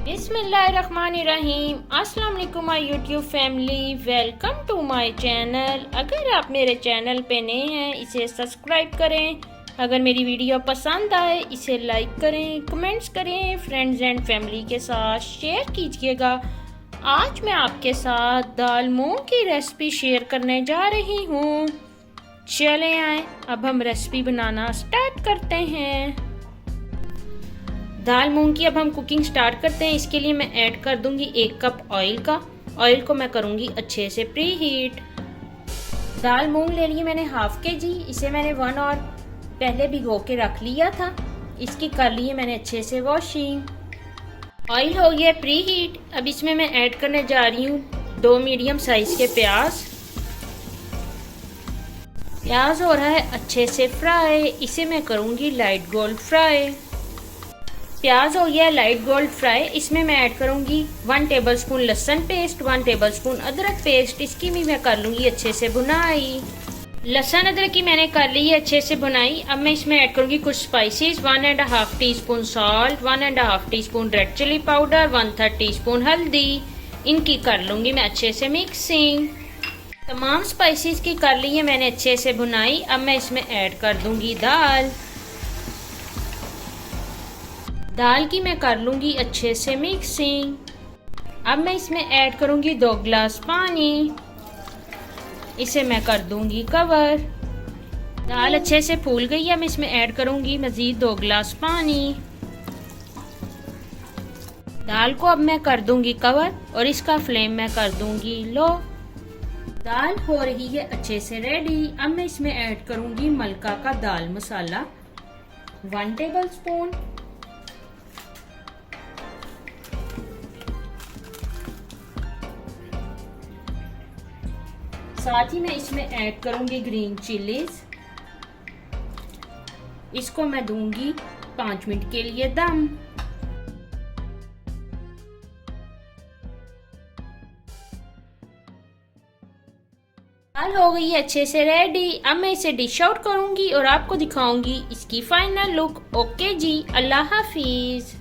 बिस्मिल्लाहिर्रहमानिर्रहीम। अस्सलाम वालेकुम my YouTube family, welcome to my channel. अगर आप मेरे चैनल पे नए हैं इसे सब्सक्राइब करें। अगर मेरी वीडियो पसंद आए इसे लाइक करें, कमेंट्स करें, फ्रेंड्स एंड फैमिली के साथ शेयर कीजिएगा। आज मैं आपके साथ दाल मूंग की रेसिपी शेयर करने जा रही हूँ। चले आए अब हम रेसिपी बनाना स्टार्ट करते हैं। दाल मूंग की अब हम कुकिंग स्टार्ट करते हैं। इसके लिए मैं ऐड कर दूंगी 1 कप ऑयल का। ऑयल को मैं करूंगी अच्छे से प्री हीट। दाल मूंग ले ली मैंने हाफ केजी। इसे मैंने 1 आवर पहले भिगो के रख लिया था। इसकी कर ली है मैंने अच्छे से वॉशिंग। ऑयल हो गया प्री हीट। अब इसमें मैं ऐड करने जा रही हूँ 2 मीडियम साइज के प्याज। प्याज हो रहा है अच्छे से फ्राई। इसे मैं करूंगी लाइट गोल्ड फ्राई। प्याज हो गया लाइट गोल्ड फ्राई। इसमें मैं ऐड करूंगी 1 टेबलस्पून लहसुन पेस्ट, 1 टेबलस्पून अदरक पेस्ट। इसकी भी मैं कर लूंगी अच्छे से भुनाई। लहसुन अदरक की मैंने कर ली है अच्छे से भुनाई। अब मैं इसमें ऐड करूंगी कुछ spices. 1.5 teaspoon salt, 1.5 teaspoon red chilli powder, 1/3 teaspoon हल्दी। इनकी कर लूंगी मैं अच्छे से मिक्सिंग। तमाम स्पाइसेस की कर ली है मैंने अच्छे से भुनाई। अब मैं इसमें ऐड कर दूंगी दाल की मैं कर लूंगी अच्छे से मिक्सिंग। अब मैं इसमें ऐड करूंगी 2 गिलास पानी। इसे मैं कर दूंगी कवर। दाल अच्छे से फूल गई है। मैं इसमें ऐड करूंगी मजीद 2 गिलास पानी। दाल को अब मैं कर दूंगी कवर और इसका फ्लेम मैं कर दूंगी लो। दाल हो रही है अच्छे से रेडी। अब मैं इसमें ऐड करूंगी मलका का दाल मसाला 1 टेबलस्पून। साथ ही मैं इसमें ऐड करूंगी ग्रीन चिलीज। इसको मैं दूंगी 5 मिनट के लिए दम। दाल हो गई है अच्छे से रेडी। अब मैं इसे डिश आउट करूंगी और आपको दिखाऊंगी इसकी फाइनल लुक। ओके जी, अल्लाह हाफिज।